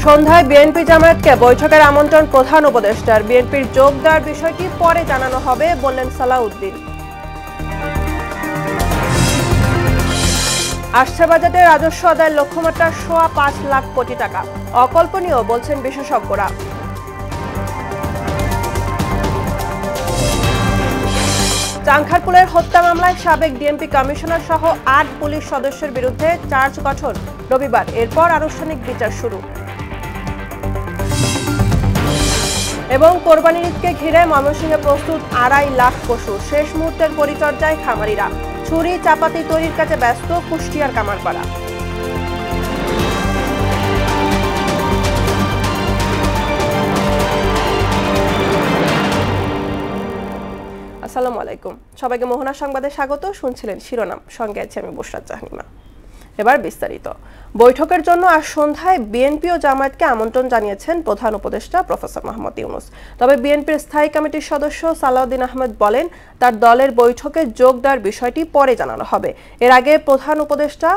সন্ধ্যায় বিএনপি জামায়াতকে বৈঠকের আমন্ত্রণ প্রধান উপদেষ্টার। বিএনপির যোগ দেওয়ার বিষয়টি পরে জানানো হবে বললেন সালাউদ্দিন। আসছে বাজেটে রাজস্ব আদায়ের লক্ষ্যমাত্রা ৫.৫ লাখ কোটি টাকা, অকল্পনীয় বলছেন বিশেষজ্ঞরা। চাংখারপুলের হত্যা মামলায় সাবেক ডিএমপি কমিশনার সহ ৮ পুলিশ সদস্যের বিরুদ্ধে চার্জ গঠন রবিবার, এরপর আনুষ্ঠানিক বিচার শুরু। এবং কোরবানির ঈদকে ঘিরে ময়মনসিংহে প্রস্তুত ২.৫ লাখ পশু, শেষ মুহূর্তের পরিচর্যায় খামারিরা। ছুরি চাপাতি তৈরির কাজে ব্যস্ত কুষ্টিয়ার কামারপাড়া। আসসালামু আলাইকুম, সবাইকে মোহনা সংবাদে স্বাগত। শুনছিলেন শিরোনাম, সঙ্গে আছি আমি বুশরাত জাহানিমা। এবার বিস্তারিত। বৈঠকের জন্য আজ সন্ধ্যায় বিএনপি ও জামায়াতকে আমন্ত্রণ জানিয়েছেন প্রধান উপদেষ্টা প্রফেসর মোহাম্মদ ইউনূস। তবে বিএনপির স্থায়ী কমিটির সদস্য সালাউদ্দিন আহমেদ বলেন, তার দলের বৈঠকে যোগ দেওয়ার বিষয়টি পরে জানানো হবে। এর আগে প্রধান উপদেষ্টা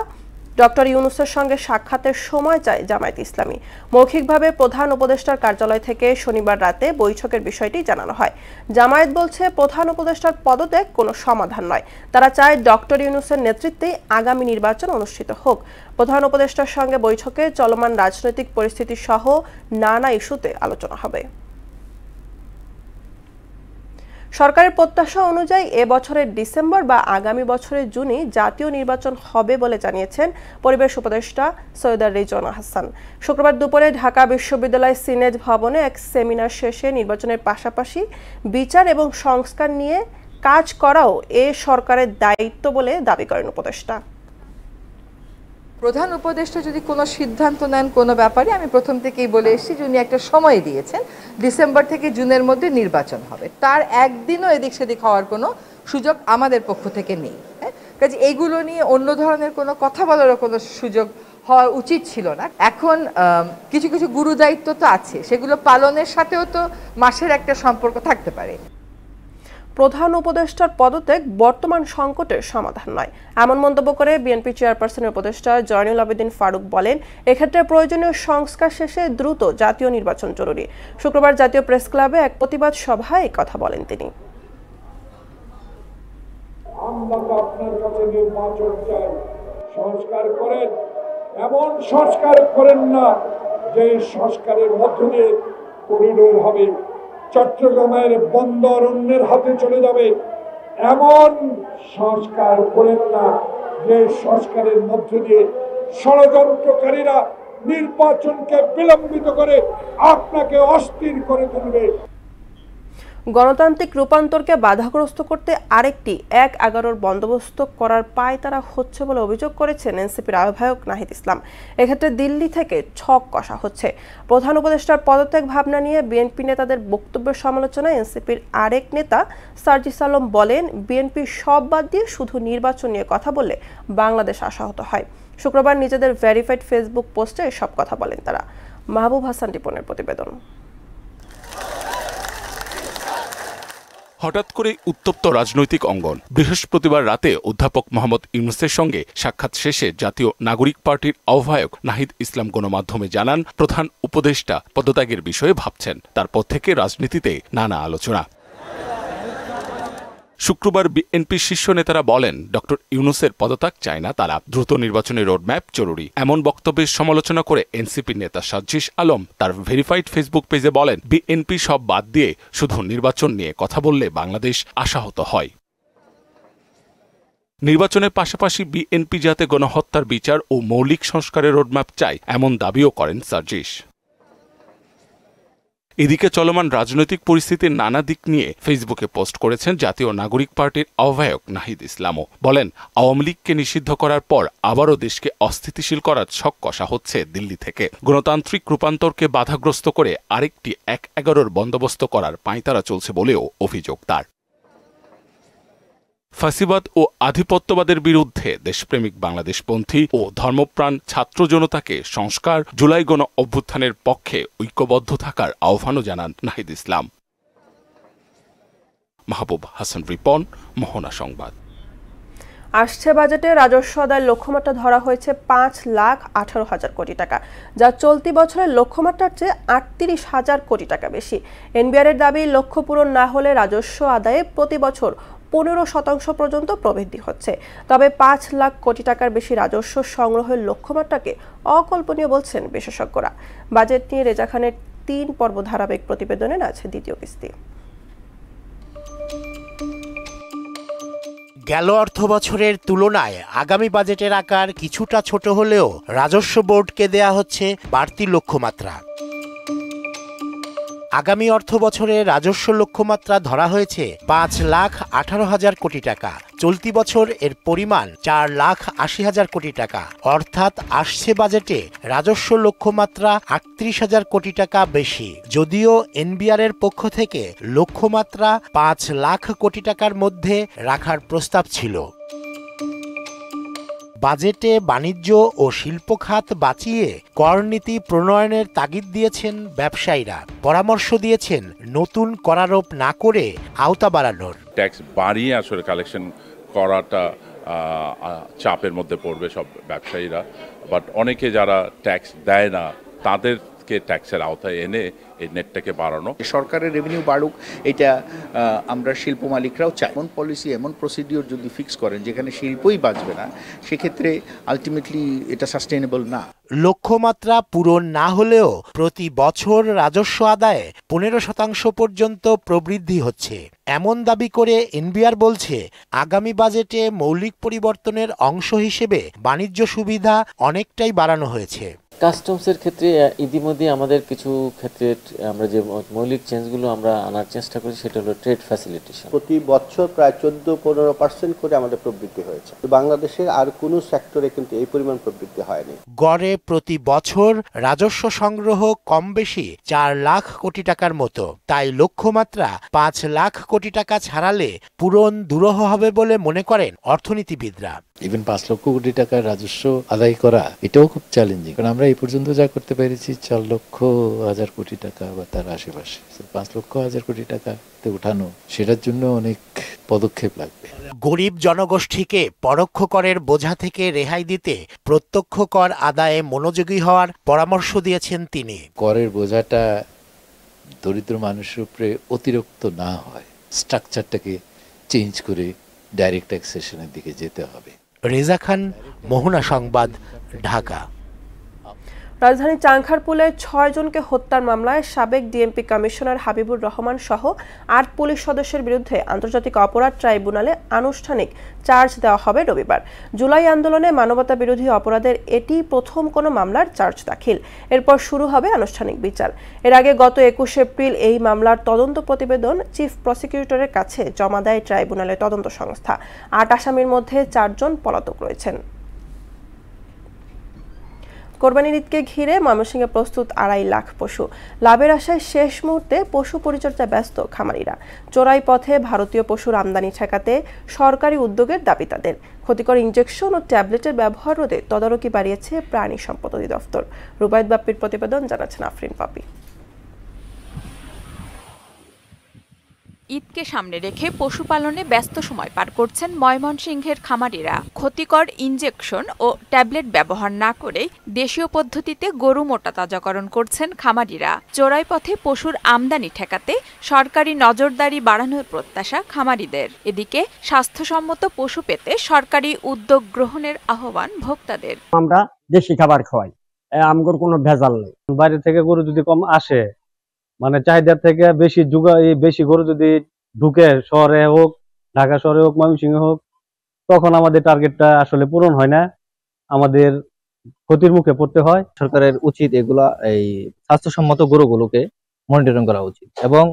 ডক্টর ইউনূসের সঙ্গে সাক্ষাতের সময় চায় জামায়াত ইসলামী। মৌখিকভাবে প্রধান উপদেষ্টার কার্যালয় থেকে শনিবার রাতে বৈঠকের বিষয়টি জানানো হয়। জামায়াত বলছে, প্রধান উপদেষ্টার পদত্যাগ কোনো সমাধান নয়। তারা চায় ডক্টর ইউনূসের নেতৃত্বে আগামী নির্বাচন অনুষ্ঠিত হোক। প্রধান উপদেষ্টার সঙ্গে বৈঠকে চলমান রাজনৈতিক পরিস্থিতি সহ নানা ইস্যুতে আলোচনা হবে। সরকারের প্রত্যাশা অনুযায়ী এ বছরের ডিসেম্বর বা আগামী বছরের জুনে জাতীয় নির্বাচন হবে বলে জানিয়েছেন পরিবেশ উপদেষ্টা সৈয়দা রিজওয়ানা হাসান। শুক্রবার দুপুরে ঢাকা বিশ্ববিদ্যালয় সিনেট ভবনে এক সেমিনার শেষে নির্বাচনের পাশাপাশি বিচার এবং সংস্কার নিয়ে কাজ করাও এ সরকারের দায়িত্ব বলে দাবি করেন উপদেষ্টা। প্রধান উপদেষ্টা যদি কোনো সিদ্ধান্ত নেন কোনো ব্যাপারে, আমি প্রথম থেকেই বলে এসেছি যে উনি একটা সময় দিয়েছেন, ডিসেম্বর থেকে জুনের মধ্যে নির্বাচন হবে। তার একদিনও এদিক সেদিক হওয়ার কোনো সুযোগ আমাদের পক্ষ থেকে নেই। কাজে এইগুলো নিয়ে অন্য ধরনের কোনো কথা বলারও কোনো সুযোগ হওয়া উচিত ছিল না। এখন কিছু কিছু গুরু দায়িত্ব তো আছে, সেগুলো পালনের সাথেও তো মাসের একটা সম্পর্ক থাকতে পারে। প্রধান উপদেষ্টার পদত্যাগ বর্তমান সংকটের সমাধান নয়, এমন মন্তব্য করে বিএনপি চেয়ারপারসনের উপদেষ্টা জয়নুল আবেদিন ফারুক বলেন, এক্ষেত্রে প্রয়োজনীয় সংস্কার শেষে দ্রুত জাতীয় নির্বাচন জরুরি। শুক্রবার জাতীয় প্রেস ক্লাবে এক প্রতিবাদ সভায় এই কথা বলেন তিনি। আমরা তো আপনার কাছে নির্বাচন চাই, সংস্কার করেন, এমন সংস্কার করেন না যে সংস্কারের মধ্য দিয়ে করিডোর হবে, চট্টগ্রামের বন্দর অন্যের হাতে চলে যাবে। এমন সংস্কার করেন না যে সংস্কারের মধ্য দিয়ে ষড়যন্ত্রকারীরা নির্বাচনকে বিলম্বিত করে আপনাকে অস্থির করে তুলবে। গণতান্ত্রিক রূপান্তরকে বাধাগ্রস্ত করতে আরেকটি ১/১১ বন্দোবস্ত করার পায়তারা হচ্ছে বলে অভিযোগ করেছেন এনসিপির আহ্বায়ক নাহিদ ইসলাম। এক্ষেত্রে দিল্লি থেকে ছক কষা হচ্ছে। প্রধান উপদেষ্টার পদত্যাগ ভাবনা নিয়ে বিএনপি নেতাদের বক্তব্যের সমালোচনায় এনসিপির আরেক নেতা সার্জিস আলম বলেন, বিএনপি সব বাদ দিয়ে শুধু নির্বাচন নিয়ে কথা বললে বাংলাদেশ আশাহত হয়। শুক্রবার নিজেদের ভেরিফাইড ফেসবুক পোস্টে এসব কথা বলেন তারা। মাহবুব হাসান টিপনের প্রতিবেদন। হঠাৎ করে উত্তপ্ত রাজনৈতিক অঙ্গন। বৃহস্পতিবার রাতে অধ্যাপক মোহাম্মদ ইউনূসের সঙ্গে সাক্ষাৎ শেষে জাতীয় নাগরিক পার্টির আহ্বায়ক নাহিদ ইসলাম গণমাধ্যমে জানান, প্রধান উপদেষ্টা পদত্যাগের বিষয়ে ভাবছেন। তারপর থেকে রাজনীতিতে নানা আলোচনা। শুক্রবার বিএনপি শীর্ষ নেতারা বলেন, ডক্টর ইউনূসের পদত্যাগ চায় না তারা, দ্রুত নির্বাচনের রোডম্যাপ জরুরি। এমন বক্তব্যের সমালোচনা করে এনসিপি নেতা সার্জিস আলম তার ভেরিফাইড ফেসবুক পেজে বলেন, বিএনপি সব বাদ দিয়ে শুধু নির্বাচন নিয়ে কথা বললে বাংলাদেশ আশাহত হয়। নির্বাচনের পাশাপাশি বিএনপি যাতে গণহত্যার বিচার ও মৌলিক সংস্কারের রোডম্যাপ চায়, এমন দাবিও করেন সার্জিস। এদিকে চলমান রাজনৈতিক পরিস্থিতির নানা দিক নিয়ে ফেসবুকে পোস্ট করেছেন জাতীয় নাগরিক পার্টির আহ্বায়ক নাহিদ ইসলামও। বলেন, আওয়ামী লীগকে নিষিদ্ধ করার পর আবারও দেশকে অস্থিতিশীল করার ছক কষা হচ্ছে দিল্লি থেকে। গণতান্ত্রিক রূপান্তরকে বাধাগ্রস্ত করে আরেকটি ১/১১ বন্দোবস্ত করার পাঁয়তারা চলছে বলেও অভিযোগ তার। ফাঁসিবাদ ও আধিপত্যবাদের বিরুদ্ধে দেশপ্রেমিক বাংলাদেশপন্থী ও ধর্মপ্রাণ ছাত্র জনতাকে সংস্কার, জুলাই গণ অভ্যুত্থানের পক্ষে ঐক্যবদ্ধ থাকার আহ্বানও জানান নাহিদ ইসলাম। মাহবুব হাসান রিপন, মোহনা সংবাদ। আসছে বাজেটে রাজস্ব আদায়ের লক্ষ্যমাত্রা ধরা হয়েছে 5,18,000 কোটি টাকা, যা চলতি বছরের লক্ষ্যমাত্রার চেয়ে 38,000 কোটি টাকা বেশি। এনবিআর এর দাবি, লক্ষ্য পূরণ না হলে রাজস্ব আদায়ে প্রতি বছর 15% পর্যন্ত প্রবৃদ্ধি হচ্ছে। তবে 5 লাখ কোটি টাকার বেশি রাজস্ব সংগ্রহের লক্ষ্যমাত্রাকে অকল্পনীয় বলছেন বিশেষজ্ঞরা। বাজেট নিয়ে রেজা খানের 3 পর্ব ধারাবাহিক প্রতিবেদনে আছে দ্বিতীয় কিস্তি। গেল অর্থ বছরের তুলনায় আগামী বাজেটের আকার কিছুটা ছোট হলেও রাজস্ব বোর্ডকে দেয়া হচ্ছে বাড়তি লক্ষ্যমাত্রা। আগামী অর্থ বছরে রাজস্ব লক্ষ্যমাত্রা ধরা হয়েছে 5,18,000 কোটি টাকা। চলতি বছর এর পরিমাণ 4,80,000 কোটি টাকা, অর্থাৎ আসছে বাজেটে রাজস্ব লক্ষ্যমাত্রা 38,000 কোটি টাকা বেশি। যদিও এনবিআর এর পক্ষ থেকে লক্ষ্যমাত্রা 5 লাখ কোটি টাকার মধ্যে রাখার প্রস্তাব ছিল। বাজেটে বাণিজ্য ও শিল্প খাত বাঁচিয়ে করনীতি প্রণয়নের তাগিদ দিয়েছেন ব্যবসায়ীরা। পরামর্শ দিয়েছেন নতুন করারোপ না করে আওতা বাড়ানোর। ট্যাক্স বাড়িয়ে আসলে কালেকশন করাটা চাপের মধ্যে পড়বে সব ব্যবসায়ীরা, বাট অনেকে যারা ট্যাক্স দেয় না তাদেরকে ট্যাক্সের আওতায় এনে এই নেটটাকে বাড়ানো। সরকারের রেভিনিউ বাড়ুক, এটা আমরা শিল্প মালিকরাও চাই। এমন পলিসি, এমন প্রসিডিওর যদি ফিক্স করেন যেখানে শিল্পই বাঁচবে না, সেক্ষেত্রে আলটিমেটলি এটা সাস্টেইনেবল না। লক্ষ্যমাত্রা পূরণ না হলেও প্রতি বছর রাজস্ব আদায়ে 15% পর্যন্ত প্রবৃদ্ধি হচ্ছে, এমন দাবি করে এনবিআর বলছে আগামী বাজেটে মৌলিক পরিবর্তনের অংশ হিসেবে বাণিজ্য সুবিধা অনেকটাই বাড়ানো হয়েছে। কাস্টমসের ক্ষেত্রে ইতিমধ্যে আমাদের কিছু ক্ষেত্রে আমরা যে মৌলিক চেঞ্জগুলো আমরা আনার চেষ্টা করি সেটা হলো ট্রেড ফ্যাসিলিটেশন। প্রতি বছর প্রায় 14-15% করে আমাদের প্রবৃদ্ধি হয়েছে। বাংলাদেশের আর কোনো সেক্টরে কিন্তু এই পরিমাণ প্রবৃদ্ধি হয়নি। গড়ে প্রতি বছর রাজস্ব সংগ্রহ কম বেশি 4 লাখ কোটি টাকার মতো। তাই লক্ষ্যমাত্রা 5 লাখ কোটি টাকা ছাড়ালে পূরণ দুরূহ হবে বলে মনে করেন অর্থনীতিবিদরা। ইভেন 5 লক্ষ কোটি টাকার রাজস্ব আদায় করা এটাও খুব চ্যালেঞ্জিং, কারণ আমরা এই পর্যন্ত যা করতে পেরেছি 4 লক্ষ হাজার কোটি টাকা বা তার আশেপাশে। 5 লক্ষ হাজার কোটি টাকাতে উঠানো, সেটার জন্য অনেক পদক্ষেপ লাগবে। গরিব জনগোষ্ঠীকে পরোক্ষ করের বোঝা থেকে রেহাই দিতে প্রত্যক্ষ কর আদায়ে মনোযোগী হওয়ার পরামর্শ দিয়েছেন তিনি। করের বোঝাটা দরিদ্র মানুষের উপরে অতিরিক্ত না হয়, স্ট্রাকচারটাকে চেঞ্জ করে ডাইরেক্ট ট্যাক্সেশনের দিকে যেতে হবে। রেজা খান, মোহনা সংবাদ, ঢাকা। রাজধানীর চাংখারপুলে 6 জনকে হত্যার মামলায় সাবেক ডিএমপি কমিশনার হাবিবুর রহমান সহ 8 পুলিশ সদস্যের বিরুদ্ধে আন্তর্জাতিক অপরাধ ট্রাইব্যুনালে আনুষ্ঠানিক চার্জ দেওয়া হবে রবিবার। জুলাই আন্দোলনে মানবতা বিরোধী অপরাধের এটি প্রথম কোনো মামলার চার্জ দাখিল। এরপর শুরু হবে আনুষ্ঠানিক বিচার। এর আগে গত 21 এপ্রিল এই মামলার তদন্ত প্রতিবেদন চিফ প্রসিকিউটরের কাছে জমা দেয় ট্রাইব্যুনালের তদন্ত সংস্থা। 8 আসামির মধ্যে 4 জন পলাতক রয়েছেন। কোরবানির ঈদকে ঘিরে ময়মনসিংহে প্রস্তুত 2.5 লাখ পশু। লাভের আশায় শেষ মুহূর্তে পশু পরিচর্যায় ব্যস্ত খামারিরা। চোরাই পথে ভারতীয় পশুর আমদানি ঠেকাতে সরকারি উদ্যোগের দাবি তাদের। ক্ষতিকর ইনজেকশন ও ট্যাবলেটের ব্যবহার রোধে তদারকি বাড়িয়েছে প্রাণী সম্পদ অধিদপ্তর। রুবায়েত বাপ্পির প্রতিবেদন, জানাচ্ছেন আফরিন পাপি। ঈদকে সামনে রেখে পশুপালনে ব্যস্ত সময় পার করছেন ময়মনসিংহের খামারিরা। ক্ষতিকর ইনজেকশন ও ট্যাবলেট ব্যবহার না করে দেশীয় পদ্ধতিতে গরু মোটা তাজাকরণ করছেন খামারিরা। চোরাই পথে পশুর আমদানি ঠেকাতে সরকারি নজরদারি বাড়ানোর প্রত্যাশা খামারিদের। এদিকে স্বাস্থ্যসম্মত পশু পেতে সরকারি উদ্যোগ গ্রহণের আহ্বান ভোক্তাদের। আমরা দেশি খাবার খাওয়াই, আমগর কোনো ভেজাল নেই। বাইরে থেকে গরু যদি কম আসে, মানে চাহিদার থেকে বেশি গরু যদি ঢুকে, শহরে হোক, ঢাকা শহরে হোক, ময়মনসিংহে হোক, তখন আমাদের টার্গেটটা আসলে পূরণ হয় না, আমাদের ক্ষতির মুখে পড়তে হয়। সরকারের উচিত এগুলা এই স্বাস্থ্যসম্মত গরুগুলোকে মনিটরিং করা উচিত এবং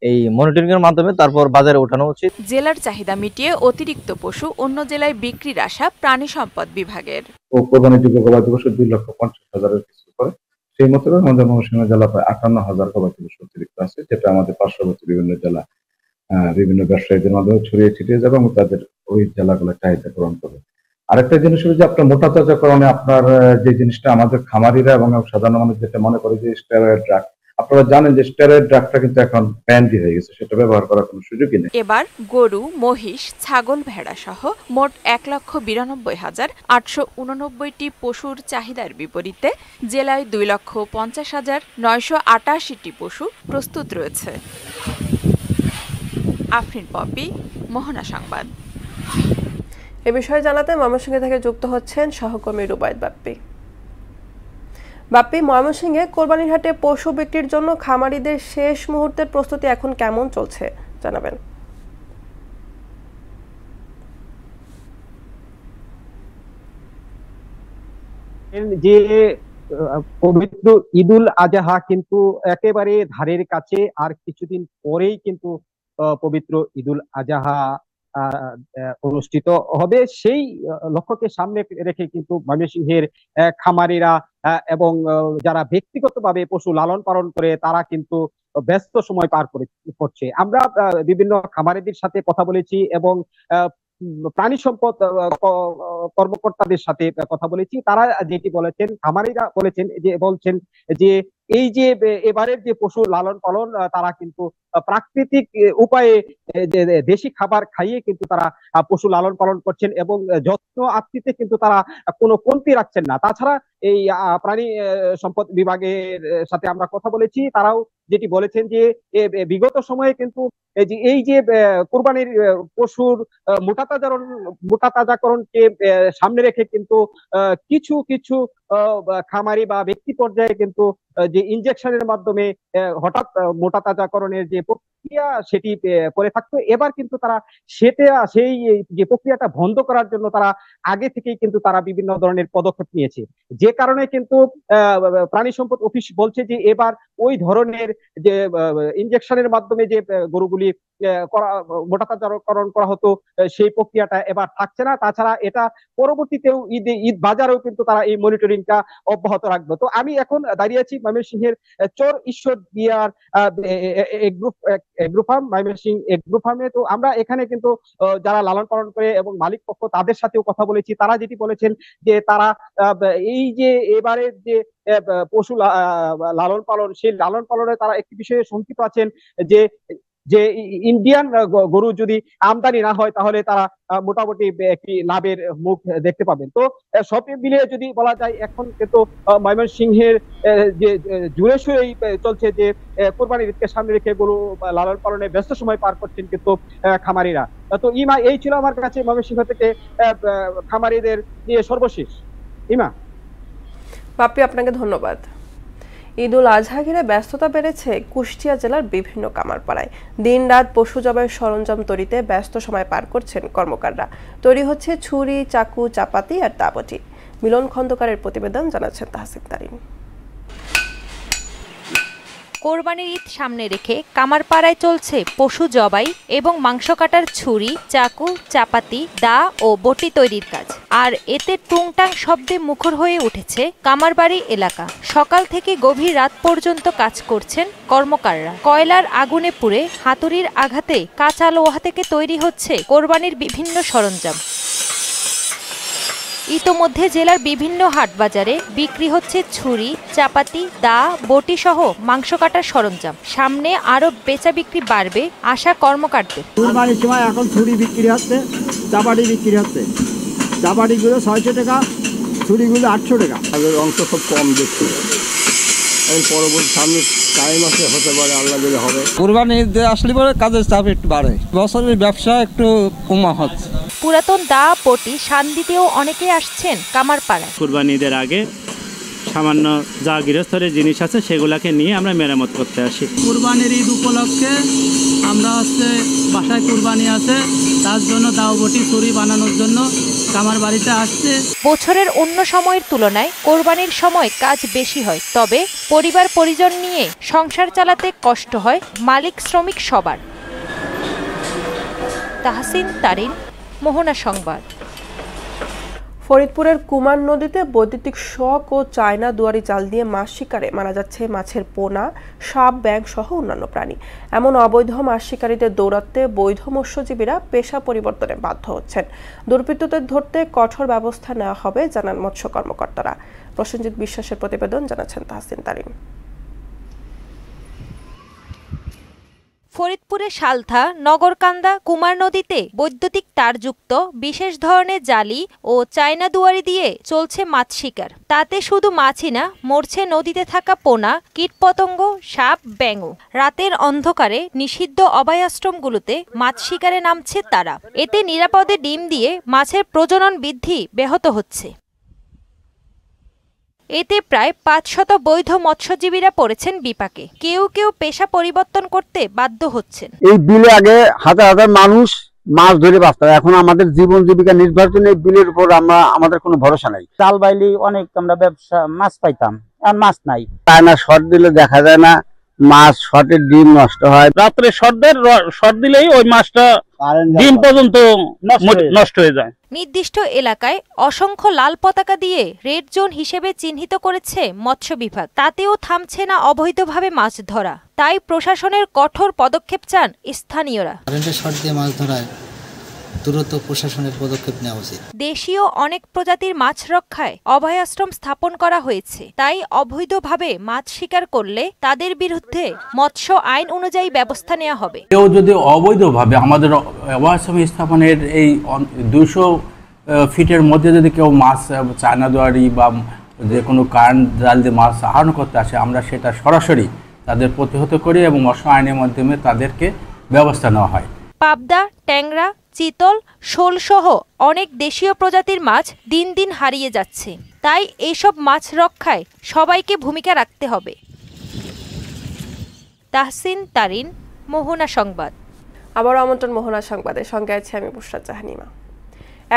এই মনিটরিং এর মাধ্যমে তারপর বাজারে ওঠানো উচিত। জেলার চাহিদা মিটিয়ে অতিরিক্ত পশু অন্য জেলায় বিক্রির আশা প্রাণী সম্পদ বিভাগের। কোরবানিযোগ্য গবাদি পশু 2,50,000 কিছু করে, সেই মতো আমাদের ময়মনসিংহ জেলা প্রায় 58,000 গবাদি পশু অতিরিক্ত আছে, যেটা আমাদের পার্শ্ববর্তী বিভিন্ন জেলা বিভিন্ন ব্যবসায়ীদের মাধ্যমে ছড়িয়ে ছিটিয়ে যাবে এবং তাদের ওই জেলাগুলোর চাহিদা পূরণ করবে। আরেকটা জিনিস হলো যে আপনার মোটা তাজাকরণে আপনার যে জিনিসটা আমাদের খামারিরা এবং সাধারণ মানুষ যেটা মনে করে যে স্টেরয়েড ড্রাগ, আপনারা জানেন যে স্টেরয়েড ড্রাগটা কিন্তু এখন ব্যান্ড হয়ে গেছে, সেটা ব্যবহার করার কোনো সুযোগই নেই। এবার গরু, মহিষ, ছাগল, ভেড়া সহ মোট 1,92,889টি পশুর চাহিদার বিপরীতে জেলায় 2,50,988টি পশু প্রস্তুত রয়েছে। আফরিন পপি, মোহনা সংবাদ। এ বিষয়ে জানাতে ময়মনসিংহ থেকে যুক্ত হচ্ছেন সহকর্মী রুবায়েত বাপ্পি। বাপ্পি, ময়মনসিংহে কোরবানির হাটে পশু বিক্রির জন্য খামারিদের শেষ মুহূর্তের প্রস্তুতি এখন কেমন চলছে জানাবেন। যে পবিত্র ঈদুল আজহা কিন্তু একেবারে ধারের কাছে, আর কিছুদিন পরেই কিন্তু পবিত্র ঈদুল আজহা অনুষ্ঠিত হবে। সেই লক্ষ্যকে সামনে রেখে কিন্তু ময়মনসিংহের খামারিরা এবং যারা ব্যক্তিগতভাবে পশু লালন পালন করে তারা কিন্তু ব্যস্ত সময় পার করছে। আমরা বিভিন্ন খামারিদের সাথে কথা বলেছি এবং প্রাণী সম্পদ কর্মকর্তাদের সাথে কথা বলেছি। তারা যেটি বলেছেন, খামারিরা বলছেন যে এই যে এবারের যে পশু লালন পালন, তারা কিন্তু প্রাকৃতিক উপায়ে দেশি খাবার খাইয়ে কিন্তু তারা পশু লালন পালন করছেন এবং যত্ন আত্মীতে কিন্তু তারা কোনো কমতি রাখছেন না। তাছাড়া এই প্রাণী সম্পদ বিভাগের সাথে আমরা কথা বলেছি, তারাও যেটি বলেছেন যে বিগত সময়ে কিন্তু এই যে কোরবানির পশুর মোটা তাজাকরণকে সামনে রেখে কিন্তু কিছু কিছু খামারি বা ব্যক্তি পর্যায়ে কিন্তু যে ইনজেকশনের মাধ্যমে হঠাৎ মোটা তাজাকরণের যে প্রক্রিয়া সেটি করে থাকতো। এবার কিন্তু তারা সেই যে প্রক্রিয়াটা বন্ধ করার জন্য তারা আগে থেকেই কিন্তু তারা বিভিন্ন ধরনের পদক্ষেপ নিয়েছে, যে কারণে কিন্তু প্রাণী সম্পদ অফিস বলছে যে এবার ওই ধরনের যে ইনজেকশনের মাধ্যমে যে গরুগুলি মোটা তাজাকরণ করা হতো সেই প্রক্রিয়াটা এবার থাকছে না। তাছাড়া এটা পরবর্তীতেও ঈদ বাজারেও কিন্তু তারা এই মনিটরিংটা অব্যাহত রাখবে। তো আমি এখন দাঁড়িয়ে আছি ময়মনসিংহের চর ঈশ্বর দিয়ার এগ্রো ফার্ম, ময়মনসিংহ এগ্রো ফার্মে। তো আমরা এখানে কিন্তু যারা লালন পালন করে এবং মালিক পক্ষ তাদের সাথেও কথা বলেছি। তারা যেটি বলেছেন যে তারা এই যে এবারের যে পশু লালন পালন, সেই লালন পালনে তারা একটি বিষয়ে শঙ্কিত আছেন যে ইন্ডিয়ান গরু যদি আমদানি না হয় তাহলে তারা মোটামুটি একটি লাভের মুখ দেখতে পাবেন। তো সব মিলিয়ে যদি বলা যায় এখন কিন্তু ময়মনসিংহের যে জুড়ে সুরেই চলছে যে কোরবানির ঈদকে সামনে রেখে গরু লালন পালনে ব্যস্ত সময় পার করছেন কিন্তু খামারিরা। তো ইমা, এই ছিল আমার কাছে ময়মনসিংহ থেকে খামারিদের নিয়ে সর্বশেষ। ইমা। বাপ্পি, আপনাকে ধন্যবাদ। ঈদুল আজহা ঘিরে ব্যস্ততা বেড়েছে কুষ্টিয়া জেলার বিভিন্ন কামারপাড়ায়। দিন রাত পশু জবাইয়ের সরঞ্জাম তৈরিতে ব্যস্ত সময় পার করছেন কর্মকাররা। তৈরি হচ্ছে ছুরি, চাকু, চাপাতি আর দাবটি। মিলন খন্দকারের প্রতিবেদন, জানাচ্ছেন তাহসিন তারিন। কোরবানির ঈদ সামনে রেখে কামারপাড়ায় চলছে পশু জবাই এবং মাংস কাটার ছুরি, চাকু, চাপাতি, দা ও বটি তৈরির কাজ। আর এতে টুংটাং শব্দে মুখর হয়ে উঠেছে কামারবাড়ি এলাকা। সকাল থেকে গভীর রাত পর্যন্ত কাজ করছেন কর্মকাররা। কয়লার আগুনে পুড়ে হাতুড়ির আঘাতে কাঁচা লোহা থেকে তৈরি হচ্ছে কোরবানির বিভিন্ন সরঞ্জাম। ইতোমধ্যে জেলার বিভিন্ন হাট বাজারে বিক্রি হচ্ছে ছুরি, চাপাতি, দা, বটি সহ মাংস কাটার সরঞ্জাম। সামনে আরো বেচা বিক্রি বাড়বে আশা কর্মকারদের। কুরবানির সময় এখন ছুরি বিক্রি হচ্ছে, চাপাটি বিক্রি হচ্ছে। চাপাটিগুলো 600 টাকা, ছুরিগুলো 800 টাকা। আগের অংশ খুব কম দেখছি, পরবর্তী সামনে টাইম আছে, হতে পারে আল্লাহ দিলে হবে। কুরবানি আসলে পরে কাজের চাপ একটু বাড়ে, বছরের ব্যবসা একটু কমা হচ্ছে। পুরাতন দা, বটি শান দিতেও অনেকে আসছেন কামারপাড়ায়। কুরবানি ঈদের আগে সামান্য যা গৃহস্থের জিনিস আছে সেগুলাকে নিয়ে আমরা মেরামত করতে আসি। কুরবানির ঈদ উপলক্ষে আমরা বাসায় কুরবানি আছে, তার জন্য দাও বটি ছুরি বানানোর জন্য কামার বাড়িতে আসছে। বছরের অন্য সময়ের তুলনায় কোরবানির সময় কাজ বেশি হয়, তবে পরিবার পরিজন নিয়ে সংসার চালাতে কষ্ট হয় মালিক শ্রমিক সবার। তাহসিন তারিন, মোহনা সংবাদ। ফরিদপুরের কুমার নদীতে বৈদ্যুতিক শক ও চায়না দুয়ারি জাল দিয়ে মাছ শিকারে মারা যাচ্ছে মাছের পোনা, সাপ, ব্যাঙ সহ অন্যান্য প্রাণী। এমন অবৈধ মাছ শিকারীদের দৌড়াতে বৈধ মৎস্যজীবীরা পেশা পরিবর্তনে বাধ্য হচ্ছেন। দুর্বৃত্তদের ধরতে কঠোর ব্যবস্থা নেওয়া হবে জানান মৎস্য কর্মকর্তারা। প্রসেনজিৎ বিশ্বাসের প্রতিবেদন, জানাচ্ছেন তাহসিন তারিন। ফরিদপুরে সালথা, নগরকান্দা, কুমার নদীতে বৈদ্যুতিক তারযুক্ত বিশেষ ধরনের জালি ও চায়না দুয়ারি দিয়ে চলছে মাছ শিকার। তাতে শুধু মাছই না, মরছে নদীতে থাকা পোনা, কীটপতঙ্গ, সাপ, ব্যাঙও। রাতের অন্ধকারে নিষিদ্ধ অভয়াশ্রমগুলোতে মাছ শিকারে নামছে তারা। এতে নিরাপদে ডিম দিয়ে মাছের প্রজনন বৃদ্ধি ব্যাহত হচ্ছে। এতে প্রায় 500 বৈধ মৎস্যজীবীরা পড়েছেন বিপাকে। কেউ কেউ পেশা পরিবর্তন করতে বাধ্য হচ্ছেন। এই বিলে আগে হাজার হাজার মানুষ মাছ ধরে বাঁচত, এখন আমাদের জীবন জীবিকা নির্ভরশীল এই বিলের উপর আমাদের কোনো ভরসা নাই। জাল বাইলি অনেক আমরা ব্যবসা মাছ পাইতাম, এখন মাছ নাই। চায়না শর্ট দিলে দেখা যায় না, মাছ শর্টের ডিম নষ্ট হয়। রাত্রে শর্ট দিলেই ওই মাছটা ডিম পর্যন্ত নষ্ট হয়ে যায়। নির্দিষ্ট এলাকায় অসংখ্য লাল পতাকা দিয়ে রেড জোন হিসেবে চিহ্নিত করেছে মৎস্য বিভাগ। তাতেও থামছে না অবৈধভাবে মাছ ধরা। তাই প্রশাসনের কঠোর পদক্ষেপ চান স্থানীয়রা। কারেন্টের শর্ট দিয়ে মাছ ধরায় দ্রুত প্রশাসনের পদক্ষেপ নেওয়া উচিত। দেশীয় অনেক প্রজাতির মাছ রক্ষায় অভয়াশ্রম স্থাপন করা হয়েছে। তাই অবৈধভাবে মাছ শিকার করলে তাদের বিরুদ্ধে মৎস্য আইন অনুযায়ী ব্যবস্থা নেওয়া হবে। কেউ যদি অবৈধভাবে আমাদের অভয়াশ্রম স্থাপনের এই 200 ফিটের মধ্যে যদি কেউ মাছ চায়না দুয়ারি বা যে কোনো কারেন্ট জাল দিয়ে মাছ আহরণ করতে আসে, আমরা সেটা সরাসরি তাদের প্রতিহত করি এবং মৎস্য আইনের মাধ্যমে তাদেরকে ব্যবস্থা নেওয়া হয়। পাবদা, ট্যাংরা, চিতল, শোল সহ অনেক দেশীয় প্রজাতির মাছ দিন দিন হারিয়ে যাচ্ছে। তাই এইসব মাছ রক্ষায় সবাইকে ভূমিকা রাখতে হবে। তাহসিন তারিন, মোহনা সংবাদ। আবারও আমন্ত্রণ মোহনা সংবাদের সঙ্গে আছে আমি বুশরা জাহানিমা।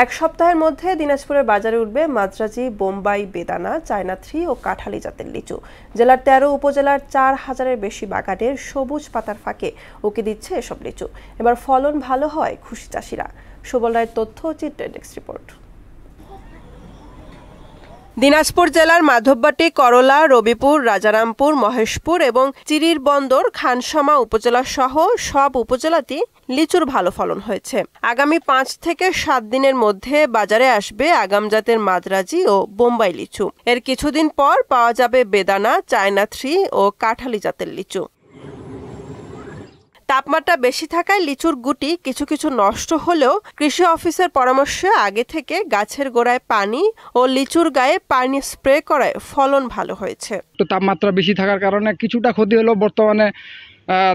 এক সপ্তাহের মধ্যে দিনাজপুরের বাজারে উঠবে মাদ্রাজি, বোম্বাই, বেদানা, চায়না 3 ও কাঠালি জাতের লিচু। জেলার 13 উপজেলার 4000-এর বেশি বাগানের সবুজ পাতার ফাঁকে উকি দিচ্ছে এসব লিচু। এবার ফলন ভালো হয় খুশি চাষিরা। সুবল রায়ের তথ্য, চিত্রের ডেস্ক রিপোর্ট। দিনাজপুর জেলার মাধববাটি, করলা, রবিপুর, রাজারামপুর, মহেশপুর এবং চিরির বন্দর, খানসামা উপজেলা সহ সব উপজেলাতেই লিচুর ভালো ফলন হয়েছে। আগামী 5 থেকে 7 দিনের মধ্যে বাজারে আসবে আগাম জাতের মাদ্রাজি ও বোম্বাই লিচু। এর কিছুদিন পর পাওয়া যাবে বেদানা, চায়না 3 ও কাঠালি জাতের লিচু। তাপমাত্রা বেশি থাকায় লিচুর গুটি কিছু কিছু নষ্ট হলেও কৃষি অফিসের পরামর্শে আগে থেকে গাছের গোড়ায় পানি ও লিচুর গায়ে পানি স্প্রে করায় ফলন ভালো হয়েছে। তাপমাত্রা বেশি থাকার কারণে কিছুটা ক্ষতি হলো। বর্তমানে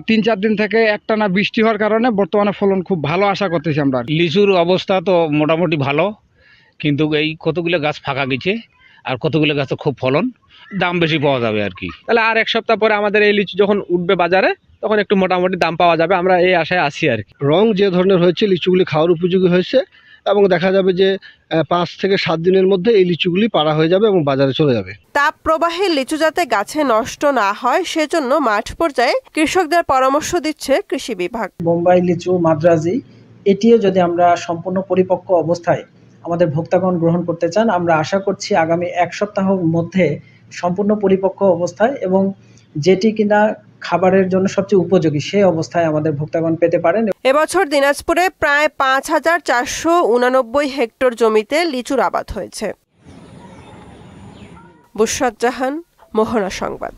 3-4 দিন থেকে একটানা বৃষ্টি হওয়ার কারণে বর্তমানে ফলন খুব ভালো আশা করতেছি আমরা। লিচুর অবস্থা তো মোটামুটি ভালো, কিন্তু এই কতগুলো গাছ ফাঁকা গেছে আর কতগুলো গাছে খুব ফলন, দাম বেশি পাওয়া যাবে আর কি। তাহলে আর এক সপ্তাহ পরে আমাদের এই লিচু যখন উঠবে বাজারে তখন একটু মোটামুটি দাম পাওয়া যাবে, আমরা এই আশায় আছি আর কি। রং যে ধরনের হয়েছে লিচুগুলি খাওয়ার উপযোগী হয়েছে এবং দেখা যাবে যে 5 থেকে 7 দিনের মধ্যে এই লিচুগুলি পাড়া হয়ে যাবে এবং বাজারে চলে যাবে। তাপ প্রবাহে লিচু যাতে গাছে নষ্ট না হয় সেজন্য মাঠ পর্যায়ে কৃষকদের পরামর্শ দিচ্ছে কৃষি বিভাগ। বোম্বাই লিচু, মাদ্রাজি এটিও যদি আমরা সম্পূর্ণ পরিপক্ক অবস্থায় আমাদের ভোক্তাগণ গ্রহণ করতে চান, আমরা আশা করছি আগামী 1 সপ্তাহের মধ্যে সম্পূর্ণ পরিপক্ক অবস্থায় এবং যেটি কিনা খাবারের জন্য সবচেয়ে উপযোগী সেই অবস্থায় আমাদের ভোক্তাগণ পেতে পারেন। এবছর দিনাজপুরে প্রায় 5489 হেক্টর জমিতে লিচুর আবাদ হয়েছে। বুশরাত জাহান, মোহনা সংবাদ।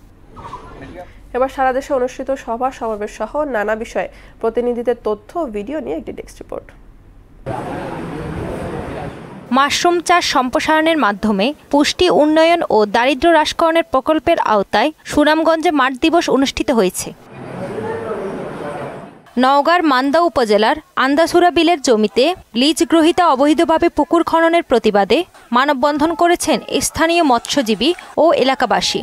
এবার সারা দেশে অনুষ্ঠিত সভা সমাবেশ সহ নানা বিষয়ে প্রতিনিধিদের তথ্য ও ভিডিও নিয়ে একটি ডেস্ক রিপোর্ট। মাশরুম চাষ সম্প্রসারণের মাধ্যমে পুষ্টি উন্নয়ন ও দারিদ্র্য হ্রাসকরণের প্রকল্পের আওতায় সুনামগঞ্জে মাঠ দিবস অনুষ্ঠিত হয়েছে। নওগাঁর মান্দা উপজেলার আন্দাসুরা বিলের জমিতে লিজ গ্রহীতা অবৈধভাবে পুকুর খননের প্রতিবাদে মানববন্ধন করেছেন স্থানীয় মৎস্যজীবী ও এলাকাবাসী।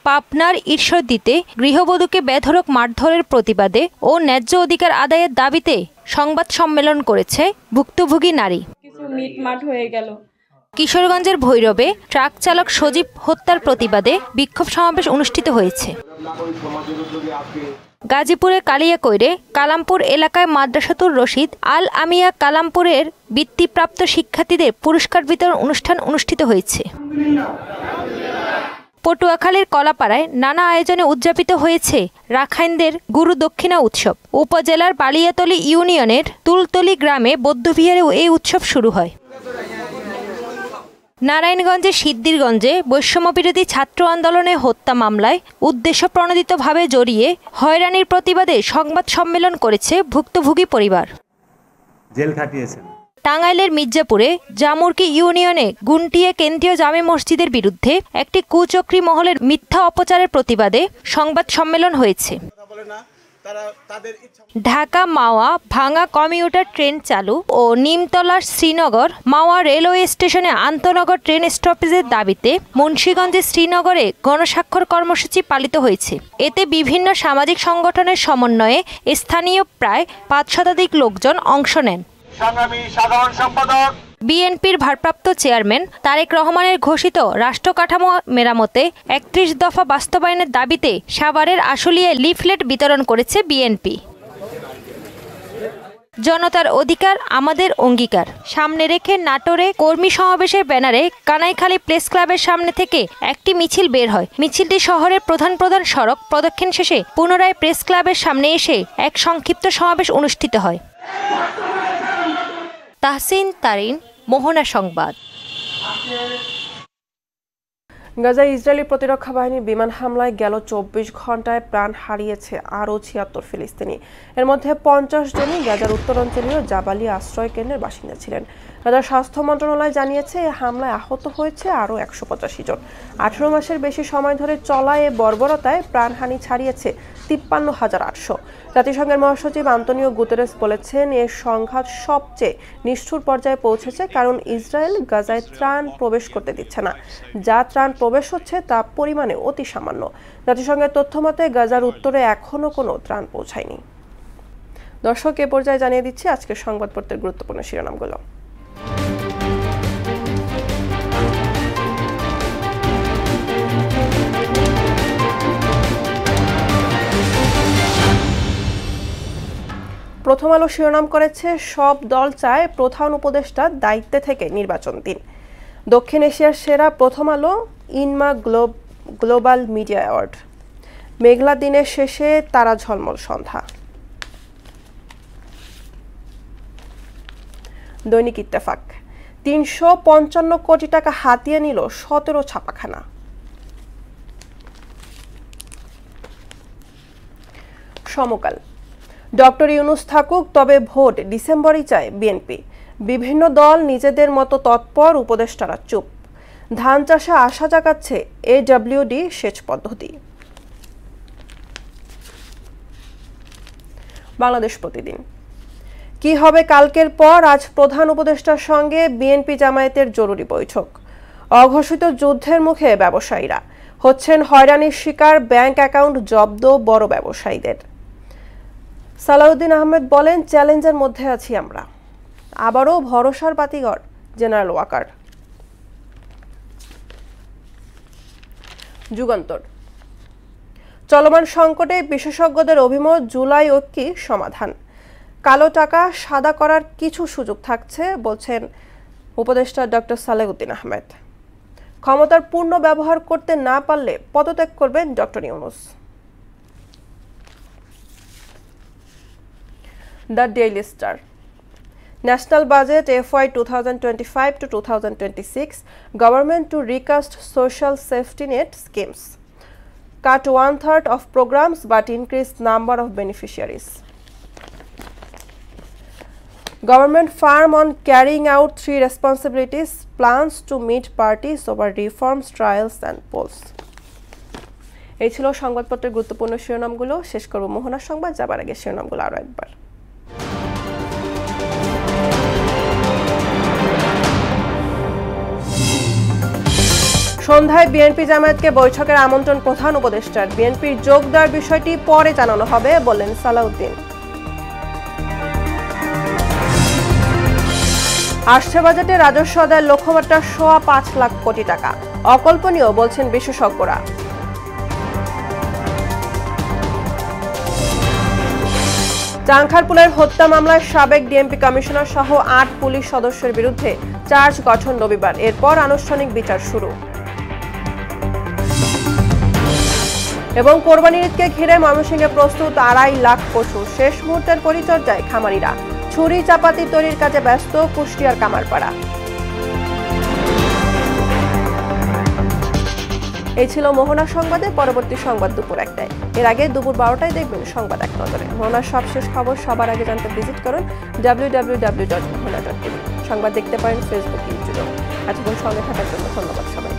পাবনার ঈশ্বরদীতে গৃহবধূকে বেধড়ক মারধরের প্রতিবাদে ও ন্যায্য অধিকার আদায়ের দাবিতে সংবাদ সম্মেলন করেছে ভুক্তভোগী নারী। কিশোরগঞ্জের ভৈরবে ট্রাক চালক সজীব হত্যার প্রতিবাদে বিক্ষোভ সমাবেশ অনুষ্ঠিত হয়েছে। গাজীপুরের কালিয়াকৈরে কালামপুর এলাকায় মাদ্রাসাতুর রশিদ আল আমিয়া কালামপুরের বৃত্তিপ্রাপ্ত শিক্ষার্থীদের পুরস্কার বিতরণ অনুষ্ঠান অনুষ্ঠিত হয়েছে। পটুয়াখালীর কলাপাড়ায় নানা আয়োজনে উদযাপিত হয়েছে রাখাইনদের গুরু দক্ষিণা উৎসব। উপজেলার বালিয়াতলী ইউনিয়নের তুলতলি গ্রামে বৌদ্ধবিহারে এই উৎসব শুরু হয়। নারায়ণগঞ্জের সিদ্ধিরগঞ্জে বৈষম্যবিরোধী ছাত্র আন্দোলনে হত্যা মামলায় উদ্দেশ্যপ্রণোদিতভাবে জড়িয়ে হয়রানির প্রতিবাদে সংবাদ সম্মেলন করেছে ভুক্তভোগী পরিবার। জেল খাটিয়েছেন। টাঙ্গাইলের মির্জাপুরে জামুরকি ইউনিয়নে গুন্টিয়া কেন্দ্রীয় জামে মসজিদের বিরুদ্ধে একটি কুচক্রী মহলের মিথ্যা অপচারের প্রতিবাদে সংবাদ সম্মেলন হয়েছে। ঢাকা মাওয়া ভাঙা কমিউটার ট্রেন চালু ও নিমতলা শ্রীনগর মাওয়া রেলওয়ে স্টেশনে আন্তনগর ট্রেন স্টপেজের দাবিতে মুন্সিগঞ্জের শ্রীনগরে গণস্বাক্ষর কর্মসূচি পালিত হয়েছে। এতে বিভিন্ন সামাজিক সংগঠনের সমন্বয়ে স্থানীয় প্রায় 5 শতাধিক লোকজন অংশ নেন। সাধারণ সম্পাদক বিএনপির ভারপ্রাপ্ত চেয়ারম্যান তারেক রহমানের ঘোষিত রাষ্ট্র কাঠামো মেরামতে 31 দফা বাস্তবায়নের দাবিতে সাভারের আশুলিয়ায় লিফলেট বিতরণ করেছে বিএনপি। জনতার অধিকার আমাদের অঙ্গীকার সামনে রেখে নাটোরে কর্মী সমাবেশের ব্যানারে কানাইখালী প্রেস ক্লাবের সামনে থেকে একটি মিছিল বের হয়। মিছিলটি শহরের প্রধান সড়ক প্রদক্ষিণ শেষে পুনরায় প্রেস ক্লাবের সামনে এসে এক সংক্ষিপ্ত সমাবেশ অনুষ্ঠিত হয়। তাহসিন তারিন, মোহনা সংবাদ। গাজায় ইসরায়েলি প্রতিরক্ষা বাহিনীর বিমান হামলায় গেল 24 ঘন্টায় প্রাণ হারিয়েছে আরও 76 ফিলিস্তিনি। এর মধ্যে 50 জনই গাজার উত্তরাঞ্চলীয় জাবালিয়া আশ্রয় কেন্দ্রের বাসিন্দা ছিলেন। গাজার স্বাস্থ্য মন্ত্রণালয় জানিয়েছে এই হামলায় আহত হয়েছে আরও 185 জন। 18 মাসের বেশি সময় ধরে চলা এ বর্বরতায় প্রাণহানি ছাড়িয়েছে 53,800। জাতিসংঘের মহাসচিব আন্তোনিও গুতেরেস বলেছেন এর সংঘাত সবচেয়ে নিষ্ঠুর পর্যায়ে পৌঁছেছে কারণ ইসরায়েল গাজায় ত্রাণ প্রবেশ করতে দিচ্ছে না। যা ত্রাণ প্রবেশ হচ্ছে তা পরিমাণে অতি সামান্য। জাতিসংঘের তথ্য মতে গাজার উত্তরে এখনো কোনো ত্রাণ পৌঁছায়নি। দর্শক, এ পর্যায়ে জানিয়ে দিচ্ছি আজকের সংবাদপত্রের গুরুত্বপূর্ণ শিরোনামগুলো। প্রথম আলো শিরোনাম করেছে সব দল চায় প্রধান উপদেষ্টা দায়িত্বে থেকে নির্বাচন দিন। দক্ষিণ এশিয়ার সেরা প্রথম আলো ইনমা গ্লোবাল মিডিয়া অ্যাওয়ার্ড। মেঘলা দিনের শেষে তারা ঝলমল সন্ধ্যা। দৈনিক ইত্তেফাক 355 কোটি টাকা হাতিয়ে নিল 17 ছাপাখানা। সমকাল ডক্টর ইউনূস থাকুক, তবে ভোট ডিসেম্বরেই চায় বিএনপি। বিভিন্ন দল নিজেদের মতো তৎপর, উপদেষ্টারা চুপ। ধান চাষে আশা জাগাচ্ছে এডব্লিউডি সেচ পদ্ধতি। বাংলাদেশ প্রতিদিন কি হবে কালকের পর, আজ প্রধান উপদেষ্টার সঙ্গে বিএনপি জামায়াতের জরুরি বৈঠক। অঘোষিত যুদ্ধের মুখে ব্যবসায়ীরা হচ্ছেন হয়রানির শিকার, ব্যাংক অ্যাকাউন্ট জব্দ বড় ব্যবসায়ীদের। সালাউদ্দিন আহমেদ বলেন চ্যালেঞ্জের মধ্যে আছি আমরা। আবারও ভরসার বাতিঘর জেনারেল ওয়াকার। যুগান্তর চলমান সংকটে বিশেষজ্ঞদের অভিমত, জুলাই ঐক্যই সমাধান। কালো টাকা সাদা করার কিছু সুযোগ থাকছে বলছেন উপদেষ্টা ডক্টর সালেউদ্দিন আহমেদ। ক্ষমতার পূর্ণ ব্যবহার করতে না পারলে পদত্যাগ করবেন doctor Yunus. The Daily Star National Budget FY 2025 to 2026 Government to recast social safety net schemes. Cut 1/3 of programs but increase number of beneficiaries. Government firm on carrying out 3 responsibilities, plans to meet parties over reforms, trials and polls. এই ছিল সংবাদপত্রের গুরুত্বপূর্ণ শিরোনামগুলো। শেষ করব মোহনা সংবাদ, যাবার আগে শিরোনামগুলো আরো একবার। সন্ধ্যায় বিএনপি জামায়াতকে বৈঠকের আমন্ত্রণ প্রধান উপদেষ্টার। বিএনপির যোগ দেওয়ার বিষয়টি পরে জানানো হবে বললেন সালাউদ্দিন। আসছে বাজেটে রাজস্ব আদায়ের লক্ষ্যমাত্রা 5.25 লাখ কোটি টাকা, অকল্পনীয় বলছেন বিশেষজ্ঞরা। চাংখারপুলের হত্যা মামলায় সাবেক ডিএমপি কমিশনার সহ 8 পুলিশ সদস্যের বিরুদ্ধে চার্জ গঠন রবিবার, এরপর আনুষ্ঠানিক বিচার শুরু। এবং কোরবানির ঈদকে ঘিরে ময়মনসিংহে প্রস্তুত 2.5 লাখ পশু, শেষ মুহূর্তের পরিচর্যায় খামারিরা। ছুরি চাপাতি তৈরির কাজে ব্যস্ত কুষ্টিয়ার কামারপাড়া। এই ছিল মোহনা সংবাদে। পরবর্তী সংবাদ দুপুর 1টায়। এর আগে দুপুর 12টায় দেখবেন সংবাদ এক নজরে। মোহনার সবশেষ খবর সবার আগে জানতে ভিজিট করুন www.mohana.tv। সংবাদ দেখতে পারেন ফেসবুক, ইউটিউবে। এতক্ষণ সঙ্গে থাকার জন্য ধন্যবাদ সবাই।